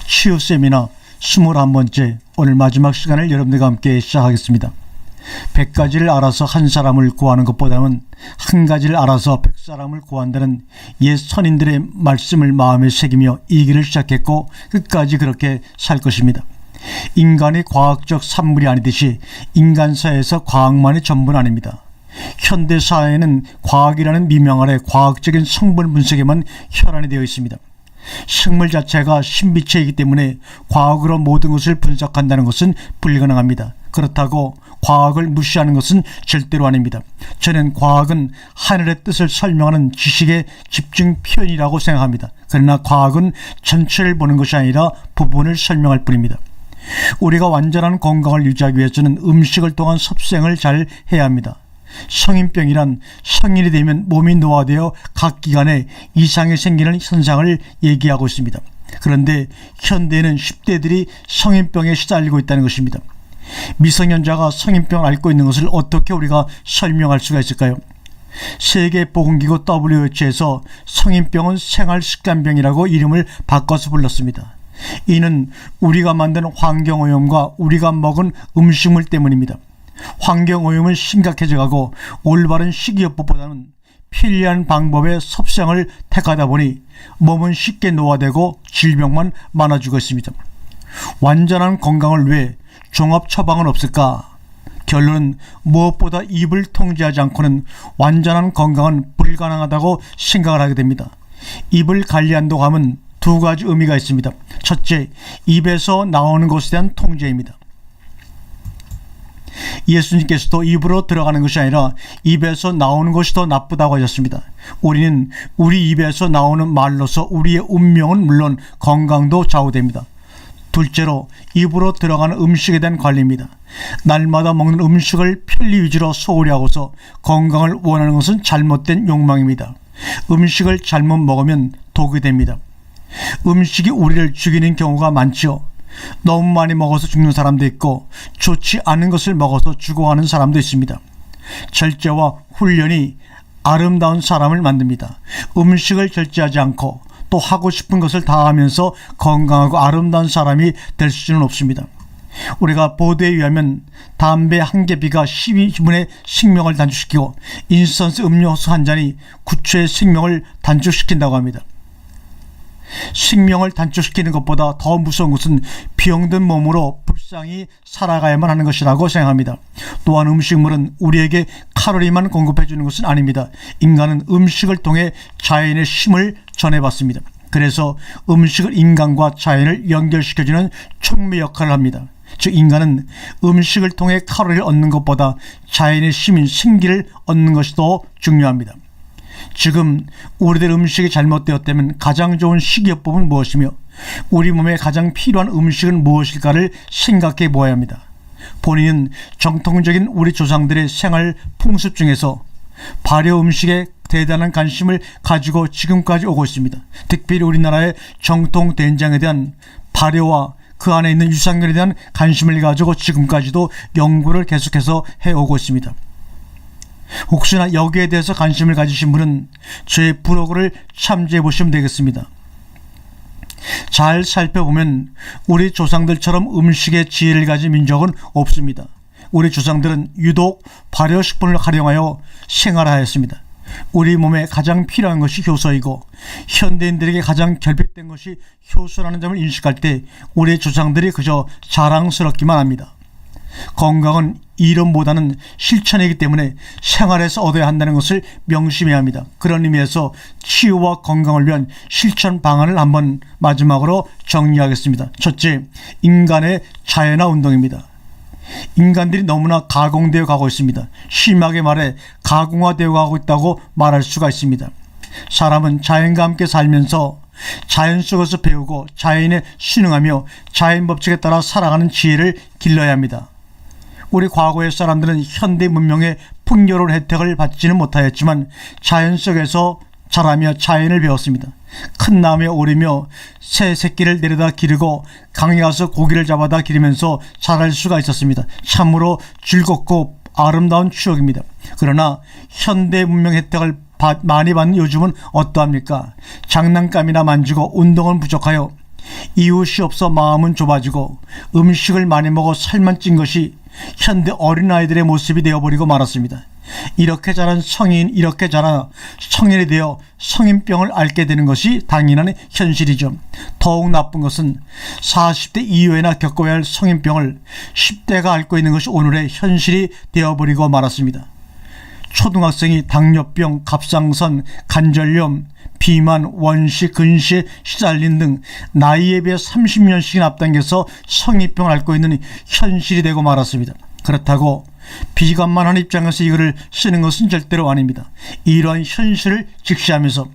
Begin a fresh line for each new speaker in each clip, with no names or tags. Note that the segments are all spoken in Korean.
치유 세미나 21번째 오늘 마지막 시간을 여러분들과 함께 시작하겠습니다. 100가지를 알아서 한 사람을 구하는 것보다는 한 가지를 알아서 100사람을 구한다는 옛 선인들의 말씀을 마음에 새기며 이 길을 시작했고 끝까지 그렇게 살 것입니다. 인간이 과학적 산물이 아니듯이 인간사에서 과학만이 전부는 아닙니다. 현대사회는 과학이라는 미명 아래 과학적인 성분 분석에만 혈안이 되어 있습니다. 생물 자체가 신비체이기 때문에 과학으로 모든 것을 분석한다는 것은 불가능합니다. 그렇다고 과학을 무시하는 것은 절대로 아닙니다. 저는 과학은 하늘의 뜻을 설명하는 지식의 집중 표현이라고 생각합니다. 그러나 과학은 전체를 보는 것이 아니라 부분을 설명할 뿐입니다. 우리가 완전한 건강을 유지하기 위해서는 음식을 통한 섭생을 잘 해야 합니다. 성인병이란 성인이 되면 몸이 노화되어 각 기관에 이상이 생기는 현상을 얘기하고 있습니다. 그런데 현대에는 10대들이 성인병에 시달리고 있다는 것입니다. 미성년자가 성인병을 앓고 있는 것을 어떻게 우리가 설명할 수가 있을까요? 세계보건기구 WHO에서 성인병은 생활습관병이라고 이름을 바꿔서 불렀습니다. 이는 우리가 만든 환경오염과 우리가 먹은 음식물 때문입니다. 환경오염은 심각해져가고 올바른 식이요법보다는 편리한 방법의 섭생을 택하다 보니 몸은 쉽게 노화되고 질병만 많아지고 있습니다. 완전한 건강을 위해 종합 처방은 없을까? 결론은 무엇보다 입을 통제하지 않고는 완전한 건강은 불가능하다고 생각을 하게 됩니다. 입을 관리한다고 하면 두 가지 의미가 있습니다. 첫째, 입에서 나오는 것에 대한 통제입니다. 예수님께서도 입으로 들어가는 것이 아니라 입에서 나오는 것이 더 나쁘다고 하셨습니다. 우리는 우리 입에서 나오는 말로서 우리의 운명은 물론 건강도 좌우됩니다. 둘째로 입으로 들어가는 음식에 대한 관리입니다. 날마다 먹는 음식을 편리 위주로 소홀히 하고서 건강을 원하는 것은 잘못된 욕망입니다. 음식을 잘못 먹으면 독이 됩니다. 음식이 우리를 죽이는 경우가 많지요. 너무 많이 먹어서 죽는 사람도 있고 좋지 않은 것을 먹어서 죽어가는 사람도 있습니다. 절제와 훈련이 아름다운 사람을 만듭니다. 음식을 절제하지 않고 또 하고 싶은 것을 다 하면서 건강하고 아름다운 사람이 될 수는 없습니다. 우리가 보도에 의하면 담배 한 개비가 12분의 생명을 단축시키고 인스턴트 음료수 한 잔이 9초의 생명을 단축시킨다고 합니다. 생명을 단축시키는 것보다 더 무서운 것은 병든 몸으로 불쌍히 살아가야만 하는 것이라고 생각합니다. 또한 음식물은 우리에게 칼로리만 공급해 주는 것은 아닙니다. 인간은 음식을 통해 자연의 힘을 전해받습니다. 그래서 음식은 인간과 자연을 연결시켜주는 촉매 역할을 합니다. 즉 인간은 음식을 통해 칼로리를 얻는 것보다 자연의 힘인 생기를 얻는 것이 더 중요합니다. 지금 우리들 음식이 잘못되었다면 가장 좋은 식이요법은 무엇이며 우리 몸에 가장 필요한 음식은 무엇일까를 생각해 보아야 합니다. 본인은 정통적인 우리 조상들의 생활 풍습 중에서 발효 음식에 대단한 관심을 가지고 지금까지 오고 있습니다. 특별히 우리나라의 정통 된장에 대한 발효와 그 안에 있는 유산균에 대한 관심을 가지고 지금까지도 연구를 계속해서 해오고 있습니다. 혹시나 여기에 대해서 관심을 가지신 분은 제 블로그를 참조해 보시면 되겠습니다. 잘 살펴보면 우리 조상들처럼 음식의 지혜를 가진 민족은 없습니다. 우리 조상들은 유독 발효식품을 활용하여 생활하였습니다. 우리 몸에 가장 필요한 것이 효소이고 현대인들에게 가장 결핍된 것이 효소라는 점을 인식할 때 우리 조상들이 그저 자랑스럽기만 합니다. 건강은 이론보다는 실천이기 때문에 생활에서 얻어야 한다는 것을 명심해야 합니다. 그런 의미에서 치유와 건강을 위한 실천 방안을 한번 마지막으로 정리하겠습니다. 첫째, 인간의 자연화 운동입니다. 인간들이 너무나 가공되어 가고 있습니다. 심하게 말해 가공화되어 가고 있다고 말할 수가 있습니다. 사람은 자연과 함께 살면서 자연 속에서 배우고 자연에 순응하며 자연 법칙에 따라 살아가는 지혜를 길러야 합니다. 우리 과거의 사람들은 현대 문명의 풍요로운 혜택을 받지는 못하였지만 자연 속에서 자라며 자연을 배웠습니다. 큰 나무에 오르며 새 새끼를 내려다 기르고 강에 가서 고기를 잡아다 기르면서 자랄 수가 있었습니다. 참으로 즐겁고 아름다운 추억입니다. 그러나 현대 문명 혜택을 많이 받는 요즘은 어떠합니까? 장난감이나 만지고 운동은 부족하여 이웃이 없어 마음은 좁아지고 음식을 많이 먹어 살만 찐 것이 현대 어린아이들의 모습이 되어버리고 말았습니다. 이렇게 자란 성인이 되어 성인병을 앓게 되는 것이 당연한 현실이죠. 더욱 나쁜 것은 40대 이후에나 겪어야 할 성인병을 10대가 앓고 있는 것이 오늘의 현실이 되어버리고 말았습니다. 초등학생이 당뇨병, 갑상선, 관절염, 비만, 원시, 근시에 시달린 등 나이에 비해 30년씩이나 앞당겨서 성인병을 앓고 있는 현실이 되고 말았습니다. 그렇다고 비관만 한 입장에서 이거를 쓰는 것은 절대로 아닙니다. 이러한 현실을 직시하면서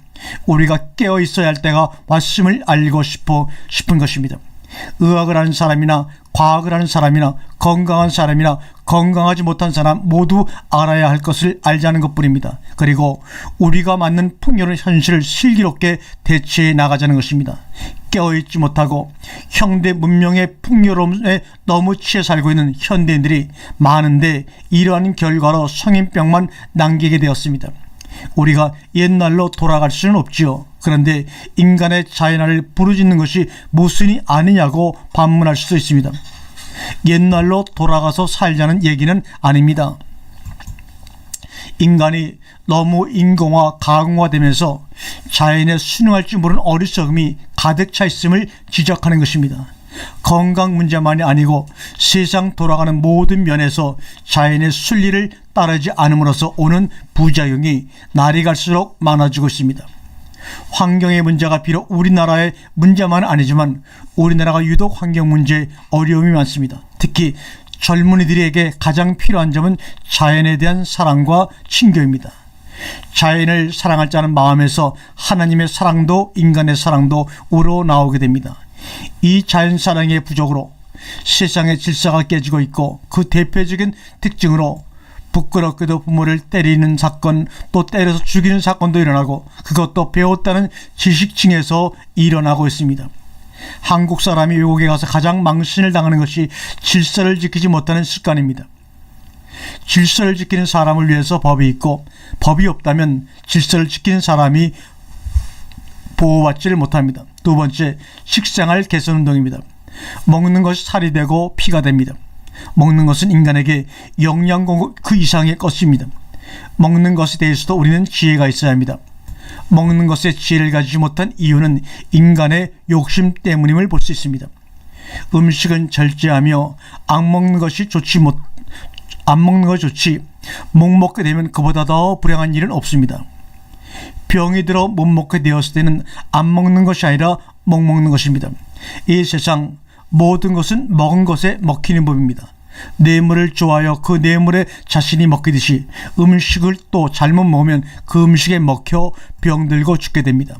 우리가 깨어 있어야 할 때가 왔음을 알고 싶은 것입니다. 의학을 하는 사람이나 과학을 하는 사람이나 건강한 사람이나 건강하지 못한 사람 모두 알아야 할 것을 알자는 것뿐입니다. 그리고 우리가 맞는 풍요로운 현실을 슬기롭게 대처해 나가자는 것입니다. 깨어있지 못하고 현대 문명의 풍요로움에 너무 취해 살고 있는 현대인들이 많은데 이러한 결과로 성인병만 남기게 되었습니다. 우리가 옛날로 돌아갈 수는 없지요. 그런데 인간의 자연화를 부르짖는 것이 무슨이 아니냐고 반문할 수도 있습니다. 옛날로 돌아가서 살자는 얘기는 아닙니다. 인간이 너무 인공화, 가공화되면서 자연에 순응할 줄 모르는 어리석음이 가득 차 있음을 지적하는 것입니다. 건강 문제만이 아니고 세상 돌아가는 모든 면에서 자연의 순리를 따르지 않음으로써 오는 부작용이 날이 갈수록 많아지고 있습니다. 환경의 문제가 비록 우리나라의 문제만은 아니지만 우리나라가 유독 환경 문제에 어려움이 많습니다. 특히 젊은이들에게 가장 필요한 점은 자연에 대한 사랑과 친교입니다. 자연을 사랑할 자는 마음에서 하나님의 사랑도 인간의 사랑도 우러나오게 됩니다. 이 자연사랑의 부족으로 세상의 질서가 깨지고 있고 그 대표적인 특징으로 부끄럽게도 부모를 때리는 사건, 또 때려서 죽이는 사건도 일어나고 그것도 배웠다는 지식층에서 일어나고 있습니다. 한국 사람이 외국에 가서 가장 망신을 당하는 것이 질서를 지키지 못하는 습관입니다. 질서를 지키는 사람을 위해서 법이 있고 법이 없다면 질서를 지키는 사람이 보호받지를 못합니다. 두 번째, 식생활 개선 운동입니다. 먹는 것이 살이 되고 피가 됩니다. 먹는 것은 인간에게 영양 공급 그 이상의 것입니다. 먹는 것에 대해서도 우리는 지혜가 있어야 합니다. 먹는 것에 지혜를 가지지 못한 이유는 인간의 욕심 때문임을 볼 수 있습니다. 음식은 절제하며 안 먹는 것이 좋지 못 먹게 되면 그보다 더 불행한 일은 없습니다. 병이 들어 못 먹게 되었을 때는 안 먹는 것이 아니라 못 먹는 것입니다. 이 세상 모든 것은 먹은 것에 먹히는 법입니다. 뇌물을 좋아하여 그 뇌물에 자신이 먹히듯이 음식을 또 잘못 먹으면 그 음식에 먹혀 병들고 죽게 됩니다.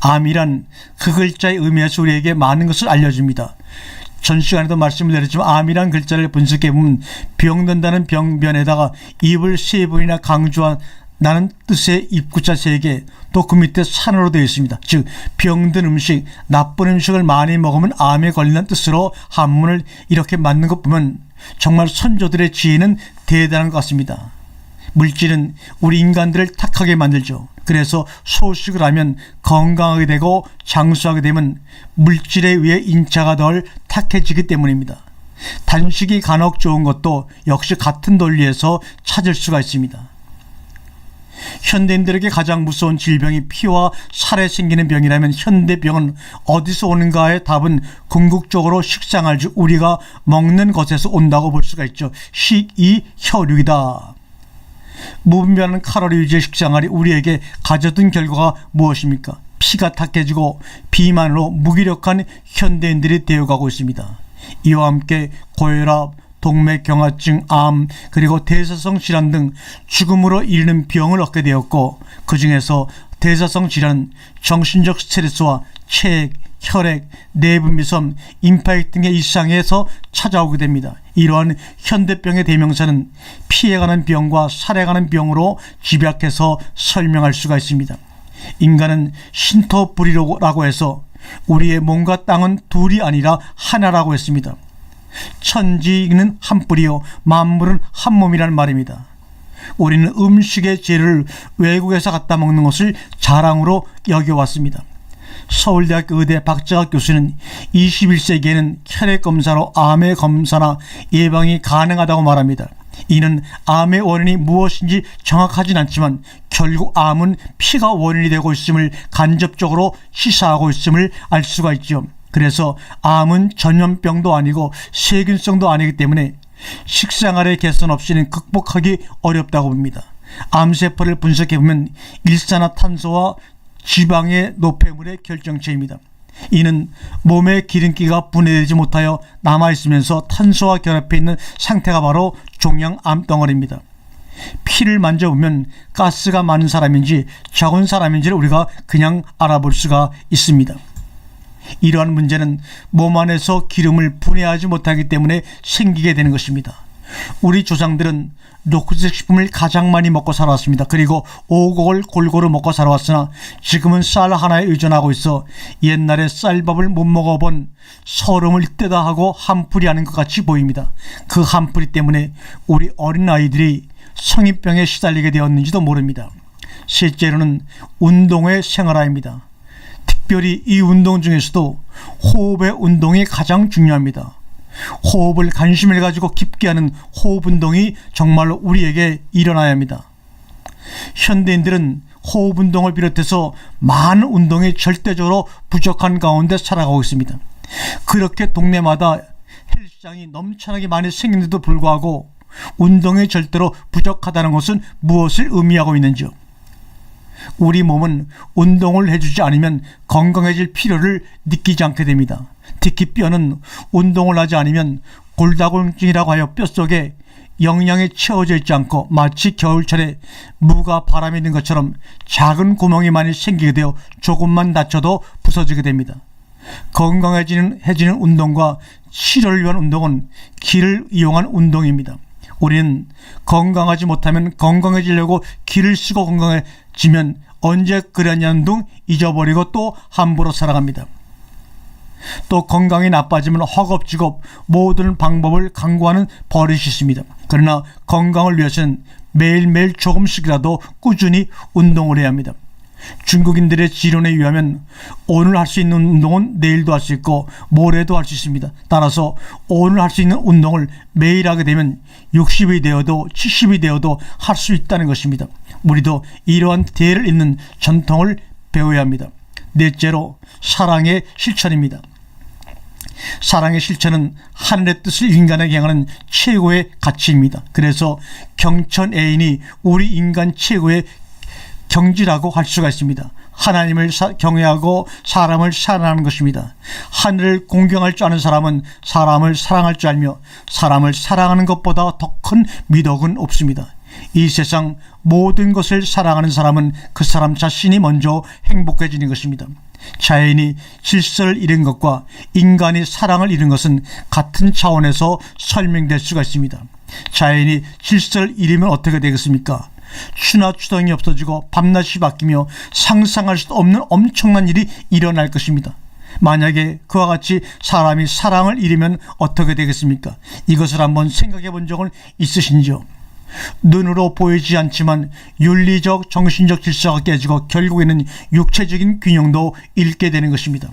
암이란 그 글자의 의미에서 우리에게 많은 것을 알려줍니다. 전 시간에도 말씀을 드렸지만 암이란 글자를 분석해보면 병든다는 병변에다가 입을 세 번이나 강조한다는 뜻의 입구자 3개, 또 그 밑에 산으로 되어 있습니다. 즉 병든 음식, 나쁜 음식을 많이 먹으면 암에 걸린다는 뜻으로 한문을 이렇게 만든 것 보면 정말 선조들의 지혜는 대단한 것 같습니다. 물질은 우리 인간들을 탁하게 만들죠. 그래서 소식을 하면 건강하게 되고 장수하게 되면 물질에 의해 인자가 덜 탁해지기 때문입니다. 단식이 간혹 좋은 것도 역시 같은 논리에서 찾을 수가 있습니다. 현대인들에게 가장 무서운 질병이 피와 살에 생기는 병이라면 현대병은 어디서 오는가의 답은 궁극적으로 식생활 중 우리가 먹는 것에서 온다고 볼 수가 있죠. 식이 혈육이다. 무분별한 칼로리 위주의 식생활이 우리에게 가져둔 결과가 무엇입니까? 피가 탁해지고 비만으로 무기력한 현대인들이 되어가고 있습니다. 이와 함께 고혈압, 동맥경화증, 암, 그리고 대사성 질환 등 죽음으로 이르는 병을 얻게 되었고, 그 중에서 대사성 질환은 정신적 스트레스와 체액, 혈액, 내분비섬, 임파익 등의 이상에서 찾아오게 됩니다. 이러한 현대병의 대명사는 피해가는 병과 살해가는 병으로 집약해서 설명할 수가 있습니다. 인간은 신토불이라고 해서 우리의 몸과 땅은 둘이 아니라 하나라고 했습니다. 천지는 한 뿌리요 만물은 한 몸이라는 말입니다. 우리는 음식의 재료를 외국에서 갖다 먹는 것을 자랑으로 여겨왔습니다. 서울대학교 의대 박재학 교수는 21세기에는 혈액 검사로 암의 검사나 예방이 가능하다고 말합니다. 이는 암의 원인이 무엇인지 정확하진 않지만 결국 암은 피가 원인이 되고 있음을 간접적으로 시사하고 있음을 알 수가 있죠. 그래서 암은 전염병도 아니고 세균성도 아니기 때문에 식생활의 개선 없이는 극복하기 어렵다고 봅니다. 암세포를 분석해보면 일산화탄소와 지방의 노폐물의 결정체입니다. 이는 몸의 기름기가 분해되지 못하여 남아있으면서 탄소와 결합해 있는 상태가 바로 종양 암덩어리입니다. 피를 만져보면 가스가 많은 사람인지 적은 사람인지를 우리가 그냥 알아볼 수가 있습니다. 이러한 문제는 몸 안에서 기름을 분해하지 못하기 때문에 생기게 되는 것입니다. 우리 조상들은 녹색 식품을 가장 많이 먹고 살아왔습니다. 그리고 오곡을 골고루 먹고 살아왔으나 지금은 쌀 하나에 의존하고 있어 옛날에 쌀밥을 못 먹어본 서름을 이때다 하고 한풀이 하는 것 같이 보입니다. 그 한풀이 때문에 우리 어린아이들이 성인병에 시달리게 되었는지도 모릅니다. 셋째로는 운동의 생활화입니다. 특별히 이 운동 중에서도 호흡의 운동이 가장 중요합니다. 호흡을 관심을 가지고 깊게 하는 호흡 운동이 정말로 우리에게 일어나야 합니다. 현대인들은 호흡 운동을 비롯해서 많은 운동이 절대적으로 부족한 가운데 살아가고 있습니다. 그렇게 동네마다 헬스장이 넘쳐나게 많이 생기는데도 불구하고 운동이 절대로 부족하다는 것은 무엇을 의미하고 있는지요? 우리 몸은 운동을 해주지 않으면 건강해질 필요를 느끼지 않게 됩니다. 특히 뼈는 운동을 하지 않으면 골다공증이라고 하여 뼛속에 영양이 채워져 있지 않고 마치 겨울철에 무가 바람이 있는 것처럼 작은 구멍이 많이 생기게 되어 조금만 다쳐도 부서지게 됩니다. 건강해지는 운동과 치료를 위한 운동은 기를 이용한 운동입니다. 우리는 건강하지 못하면 건강해지려고 기를 쓰고 건강해지면 언제 그랬냐는 둥 잊어버리고 또 함부로 살아갑니다. 또 건강이 나빠지면 허겁지겁 모든 방법을 강구하는 버릇이 있습니다. 그러나 건강을 위해서는 매일매일 조금씩이라도 꾸준히 운동을 해야 합니다. 중국인들의 지론에 의하면 오늘 할 수 있는 운동은 내일도 할 수 있고 모레도 할 수 있습니다. 따라서 오늘 할 수 있는 운동을 매일 하게 되면 60이 되어도 70이 되어도 할 수 있다는 것입니다. 우리도 이러한 대를 잇는 전통을 배워야 합니다. 넷째로 사랑의 실천입니다. 사랑의 실천은 하늘의 뜻을 인간에게 행하는 최고의 가치입니다. 그래서 경천 애인이 우리 인간 최고의 경지라고 할 수가 있습니다. 하나님을 경외하고 사람을 사랑하는 것입니다. 하늘을 공경할 줄 아는 사람은 사람을 사랑할 줄 알며 사람을 사랑하는 것보다 더 큰 미덕은 없습니다. 이 세상 모든 것을 사랑하는 사람은 그 사람 자신이 먼저 행복해지는 것입니다. 자연이 질서를 잃은 것과 인간이 사랑을 잃은 것은 같은 차원에서 설명될 수가 있습니다. 자연이 질서를 잃으면 어떻게 되겠습니까? 추나 추동이 없어지고 밤낮이 바뀌며 상상할 수 없는 엄청난 일이 일어날 것입니다. 만약에 그와 같이 사람이 사랑을 잃으면 어떻게 되겠습니까? 이것을 한번 생각해 본 적은 있으신지요? 눈으로 보이지 않지만 윤리적 정신적 질서가 깨지고 결국에는 육체적인 균형도 잃게 되는 것입니다.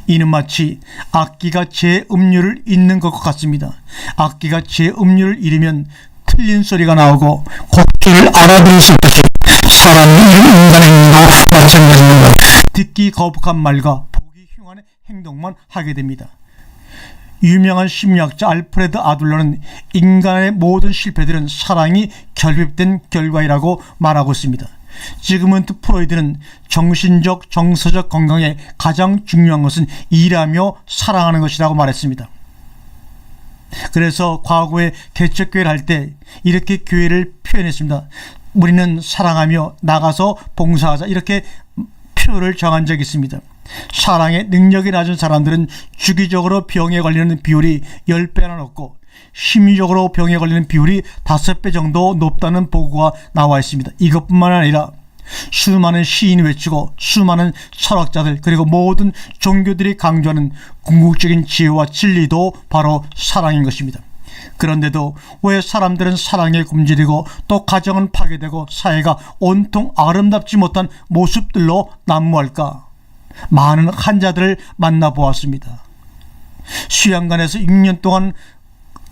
이는 마치 악기가 제 음률을 잃는 것과 같습니다. 악기가 제 음률을 잃으면 틀린 소리가 나오고 곡기를 알아들을 수 없듯이 사람이 인간의 행동도 마찬가지입니다. 듣기 거북한 말과 보기 흉한 행동만 하게 됩니다. 유명한 심리학자 알프레드 아둘러는 인간의 모든 실패들은 사랑이 결핍된 결과이라고 말하고 있습니다. 지그문트 프로이드는 정신적 정서적 건강에 가장 중요한 것은 일하며 사랑하는 것이라고 말했습니다. 그래서 과거에 개척교회를 할 때 이렇게 교회를 표현했습니다. 우리는 사랑하며 나가서 봉사하자, 이렇게 표를 정한 적이 있습니다. 사랑의 능력이 낮은 사람들은 주기적으로 병에 걸리는 비율이 10배나 높고 심리적으로 병에 걸리는 비율이 5배 정도 높다는 보고가 나와 있습니다. 이것뿐만 아니라 수많은 시인이 외치고 수많은 철학자들 그리고 모든 종교들이 강조하는 궁극적인 지혜와 진리도 바로 사랑인 것입니다. 그런데도 왜 사람들은 사랑에 굶주리고 또 가정은 파괴되고 사회가 온통 아름답지 못한 모습들로 난무할까? 많은 환자들을 만나보았습니다. 수양관에서 6년 동안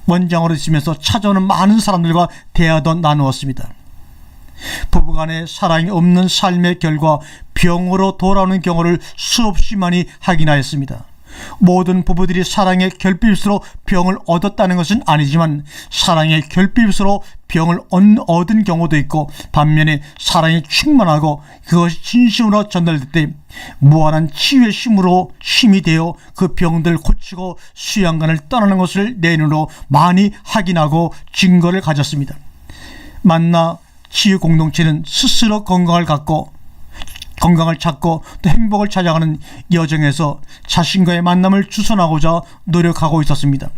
원장으로 있으면서 찾아오는 많은 사람들과 대화도 나누었습니다. 부부간의 사랑이 없는 삶의 결과 병으로 돌아오는 경우를 수없이 많이 확인하였습니다. 모든 부부들이 사랑의 결핍으로 병을 얻었다는 것은 아니지만 사랑의 결핍으로 병을 얻은 경우도 있고, 반면에 사랑이 충만하고 그것이 진심으로 전달될 때 무한한 치유의 힘이 되어 그 병들을 고치고 수양관을 떠나는 것을 내 눈으로 많이 확인하고 증거를 가졌습니다. 만나 치유 공동체는 스스로 건강을 찾고 또 행복을 찾아가는 여정에서 자신과의 만남을 주선하고자 노력하고 있었습니다.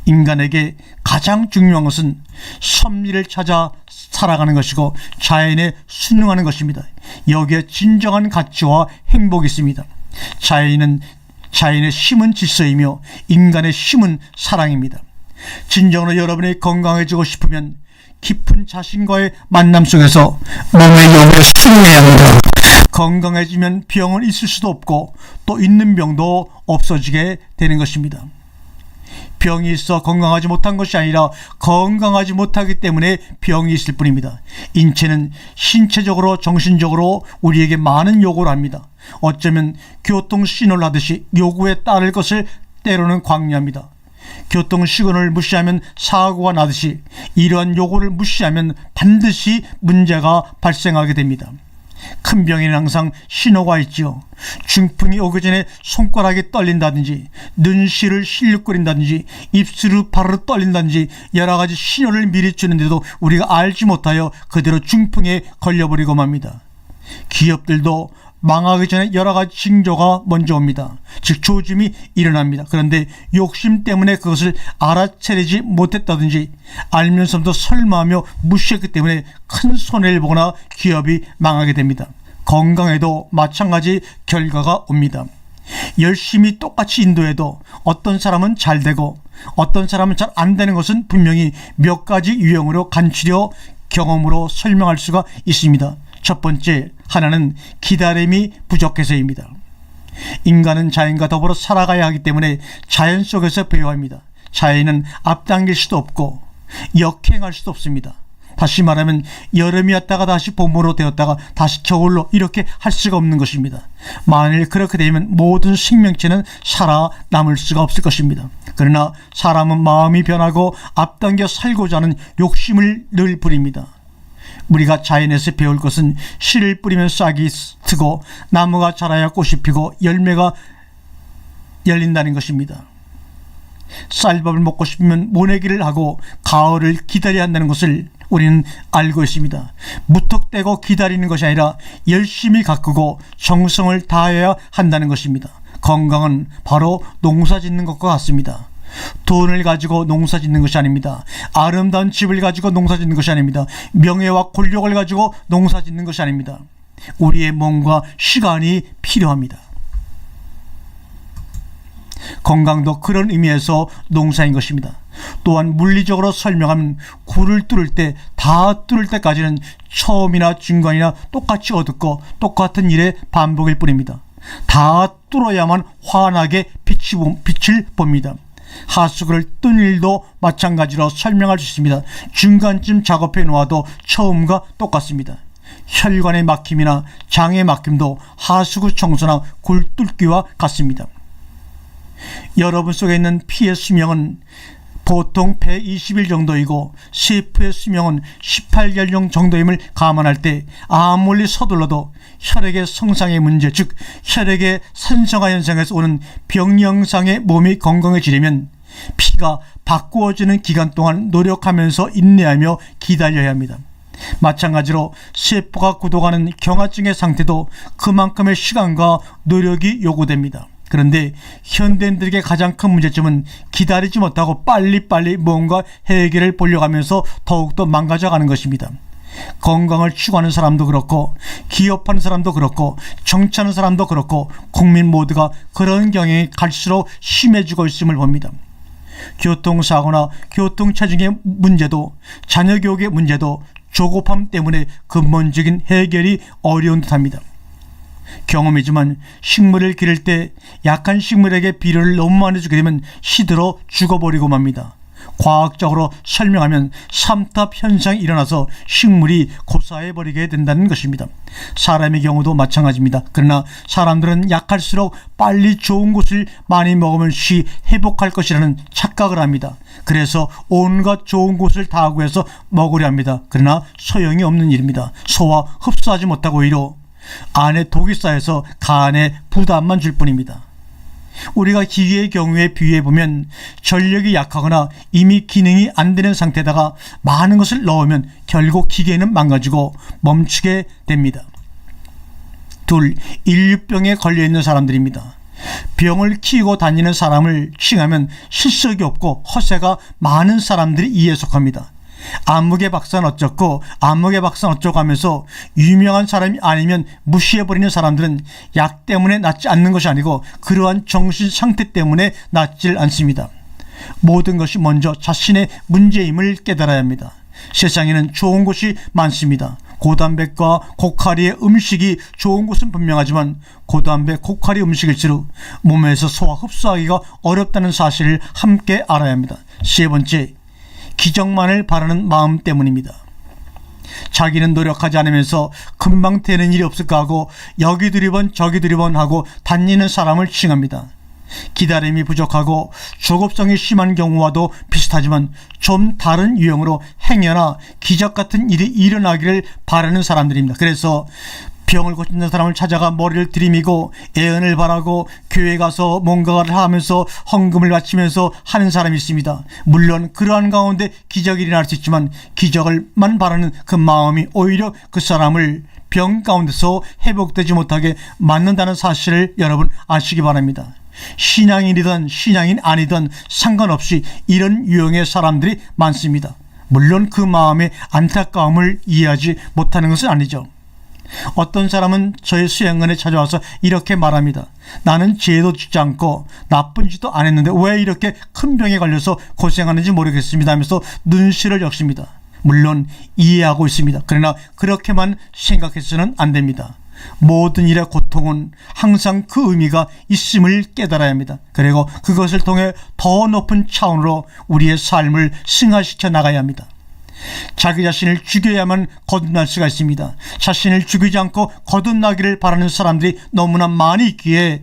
인간에게 가장 중요한 것은 섭리를 찾아 살아가는 것이고 자연에 순응하는 것입니다. 여기에 진정한 가치와 행복이 있습니다. 자연의 힘은 질서이며 인간의 힘은 사랑입니다. 진정으로 여러분이 건강해지고 싶으면 깊은 자신과의 만남 속에서 몸의 영에 순응해야 합니다. 건강해지면 병은 있을 수도 없고 또 있는 병도 없어지게 되는 것입니다. 병이 있어 건강하지 못한 것이 아니라 건강하지 못하기 때문에 병이 있을 뿐입니다. 인체는 신체적으로 정신적으로 우리에게 많은 요구를 합니다. 어쩌면 교통신호를 하듯이 요구에 따를 것을 때로는 광리합니다. 교통시간을 무시하면 사고가 나듯이 이러한 요구를 무시하면 반드시 문제가 발생하게 됩니다. 큰 병에는 항상 신호가 있지요. 중풍이 오기 전에 손가락이 떨린다든지 눈시를 실룩거린다든지 입술이 바르르 떨린다든지 여러가지 신호를 미리 주는데도 우리가 알지 못하여 그대로 중풍에 걸려버리고 맙니다. 기업들도 망하기 전에 여러가지 징조가 먼저 옵니다. 즉 조짐이 일어납니다. 그런데 욕심 때문에 그것을 알아차리지 못했다든지 알면서도 설마하며 무시했기 때문에 큰 손해를 보거나 기업이 망하게 됩니다. 건강에도 마찬가지 결과가 옵니다. 열심히 똑같이 인도해도 어떤 사람은 잘 되고 어떤 사람은 잘 안 되는 것은 분명히 몇 가지 유형으로 간추려 경험으로 설명할 수가 있습니다. 첫 번째, 하나는 기다림이 부족해서입니다. 인간은 자연과 더불어 살아가야 하기 때문에 자연 속에서 배워야 합니다. 자연은 앞당길 수도 없고 역행할 수도 없습니다. 다시 말하면 여름이었다가 다시 봄으로 되었다가 다시 겨울로 이렇게 할 수가 없는 것입니다. 만일 그렇게 되면 모든 생명체는 살아남을 수가 없을 것입니다. 그러나 사람은 마음이 변하고 앞당겨 살고자 하는 욕심을 늘 부립니다. 우리가 자연에서 배울 것은 씨를 뿌리면 싹이 트고 나무가 자라야 꽃이 피고 열매가 열린다는 것입니다. 쌀밥을 먹고 싶으면 모내기를 하고 가을을 기다려야 한다는 것을 우리는 알고 있습니다. 무턱대고 기다리는 것이 아니라 열심히 가꾸고 정성을 다해야 한다는 것입니다. 건강은 바로 농사 짓는 것과 같습니다. 돈을 가지고 농사 짓는 것이 아닙니다. 아름다운 집을 가지고 농사 짓는 것이 아닙니다. 명예와 권력을 가지고 농사 짓는 것이 아닙니다. 우리의 몸과 시간이 필요합니다. 건강도 그런 의미에서 농사인 것입니다. 또한 물리적으로 설명하면 굴을 뚫을 때 다 뚫을 때까지는 처음이나 중간이나 똑같이 어둡고 똑같은 일의 반복일 뿐입니다. 다 뚫어야만 환하게 빛을 봅니다. 하수구를 뚫는 일도 마찬가지로 설명할 수 있습니다. 중간쯤 작업해 놓아도 처음과 똑같습니다. 혈관의 막힘이나 장의 막힘도 하수구 청소나 굴 뚫기와 같습니다. 여러분 속에 있는 피의 수명은 보통 120일 정도이고 세포의 수명은 18개월 정도임을 감안할 때 아무리 서둘러도 혈액의 성상의 문제, 즉 혈액의 산성화 현상에서 오는 병영상의 몸이 건강해지려면 피가 바꾸어지는 기간 동안 노력하면서 인내하며 기다려야 합니다. 마찬가지로 세포가 굳어가는 경화증의 상태도 그만큼의 시간과 노력이 요구됩니다. 그런데 현대인들에게 가장 큰 문제점은 기다리지 못하고 빨리빨리 뭔가 해결을 보려고 하면서 더욱더 망가져가는 것입니다. 건강을 추구하는 사람도 그렇고 기업하는 사람도 그렇고 정치하는 사람도 그렇고 국민 모두가 그런 경향이 갈수록 심해지고 있음을 봅니다. 교통사고나 교통체증의 문제도 자녀교육의 문제도 조급함 때문에 근본적인 해결이 어려운 듯합니다. 경험이지만 식물을 기를 때 약한 식물에게 비료를 너무 많이 주게 되면 시들어 죽어버리고 맙니다. 과학적으로 설명하면 삼탑 현상이 일어나서 식물이 고사해버리게 된다는 것입니다. 사람의 경우도 마찬가지입니다. 그러나 사람들은 약할수록 빨리 좋은 것을 많이 먹으면 쉬 회복할 것이라는 착각을 합니다. 그래서 온갖 좋은 것을 다 구해서 먹으려 합니다. 그러나 소용이 없는 일입니다. 소화 흡수하지 못하고 오히려 안에 독이 쌓여서 간에 부담만 줄 뿐입니다. 우리가 기계의 경우에 비유해보면 전력이 약하거나 이미 기능이 안 되는 상태에다가 많은 것을 넣으면 결국 기계는 망가지고 멈추게 됩니다. 둘, 인류병에 걸려있는 사람들입니다. 병을 키우고 다니는 사람을 칭하면 실속이 없고 허세가 많은 사람들이 이에 속합니다. 안무개 박사는 어쩌고 안무개 박사는 어쩌고 하면서 유명한 사람이 아니면 무시해버리는 사람들은 약 때문에 낫지 않는 것이 아니고 그러한 정신 상태 때문에 낫질 않습니다. 모든 것이 먼저 자신의 문제임을 깨달아야 합니다. 세상에는 좋은 것이 많습니다. 고단백과 고칼리의 음식이 좋은 것은 분명하지만 고단백, 고칼리 음식일수록 몸에서 소화 흡수하기가 어렵다는 사실을 함께 알아야 합니다. 세 번째, 기적만을 바라는 마음 때문입니다. 자기는 노력하지 않으면서 금방 되는 일이 없을까 하고 여기 두리번 저기 두리번 하고 다니는 사람을 칭합니다. 기다림이 부족하고 조급성이 심한 경우와도 비슷하지만 좀 다른 유형으로 행여나 기적 같은 일이 일어나기를 바라는 사람들입니다. 그래서 병을 고치는 사람을 찾아가 머리를 들이미고 애언을 바라고 교회 가서 뭔가를 하면서 헌금을 바치면서 하는 사람이 있습니다. 물론 그러한 가운데 기적이 일어날 수 있지만 기적을만 바라는 그 마음이 오히려 그 사람을 병 가운데서 회복되지 못하게 만든다는 사실을 여러분 아시기 바랍니다. 신앙인이든 신앙인 아니든 상관없이 이런 유형의 사람들이 많습니다. 물론 그 마음의 안타까움을 이해하지 못하는 것은 아니죠. 어떤 사람은 저의 수양관에 찾아와서 이렇게 말합니다. 나는 죄도 짓지 않고 나쁜 짓도 안 했는데 왜 이렇게 큰 병에 걸려서 고생하는지 모르겠습니다 하면서 눈시를 적십니다. 물론 이해하고 있습니다. 그러나 그렇게만 생각해서는 안 됩니다. 모든 일의 고통은 항상 그 의미가 있음을 깨달아야 합니다. 그리고 그것을 통해 더 높은 차원으로 우리의 삶을 승화시켜 나가야 합니다. 자기 자신을 죽여야만 거듭날 수가 있습니다. 자신을 죽이지 않고 거듭나기를 바라는 사람들이 너무나 많이 있기에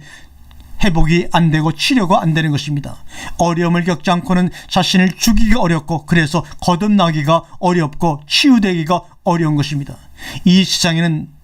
회복이 안 되고 치료가 안 되는 것입니다. 어려움을 겪지 않고는 자신을 죽이기가 어렵고 그래서 거듭나기가 어렵고 치유되기가 어려운 것입니다. 이 세상에는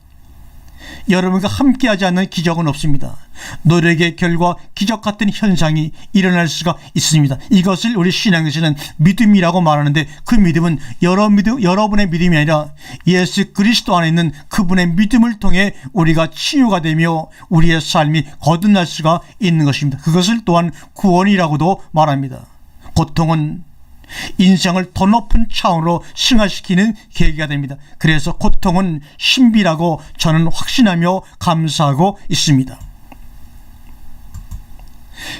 여러분과 함께하지 않는 기적은 없습니다. 노력의 결과 기적 같은 현상이 일어날 수가 있습니다. 이것을 우리 신앙에서는 믿음이라고 말하는데 그 믿음은 여러분의 믿음이 아니라 예수 그리스도 안에 있는 그분의 믿음을 통해 우리가 치유가 되며 우리의 삶이 거듭날 수가 있는 것입니다. 그것을 또한 구원이라고도 말합니다. 고통은 인생을 더 높은 차원으로 승화시키는 계기가 됩니다. 그래서 고통은 신비라고 저는 확신하며 감사하고 있습니다.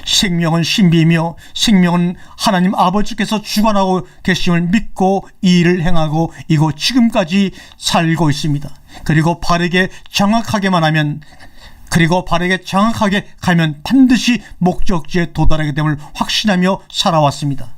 생명은 신비이며 생명은 하나님 아버지께서 주관하고 계심을 믿고 이 일을 행하고 이곳 지금까지 살고 있습니다. 그리고 바르게 정확하게만 하면 가면 반드시 목적지에 도달하게 됨을 확신하며 살아왔습니다.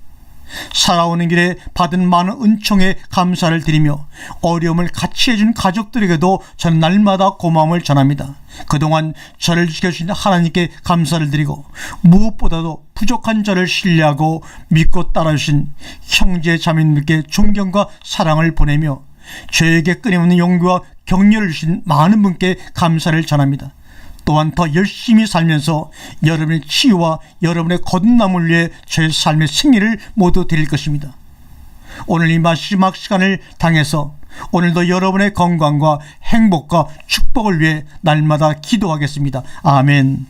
살아오는 길에 받은 많은 은총에 감사를 드리며 어려움을 같이 해준 가족들에게도 저는 날마다 고마움을 전합니다. 그동안 저를 지켜주신 하나님께 감사를 드리고 무엇보다도 부족한 저를 신뢰하고 믿고 따라주신 형제 자매님께 존경과 사랑을 보내며 저에게 끊임없는 용기와 격려를 주신 많은 분께 감사를 전합니다. 또한 더 열심히 살면서 여러분의 치유와 여러분의 거듭남을 위해 저의 삶의 승리를 모두 드릴 것입니다. 오늘 이 마지막 시간을 당해서 오늘도 여러분의 건강과 행복과 축복을 위해 날마다 기도하겠습니다. 아멘.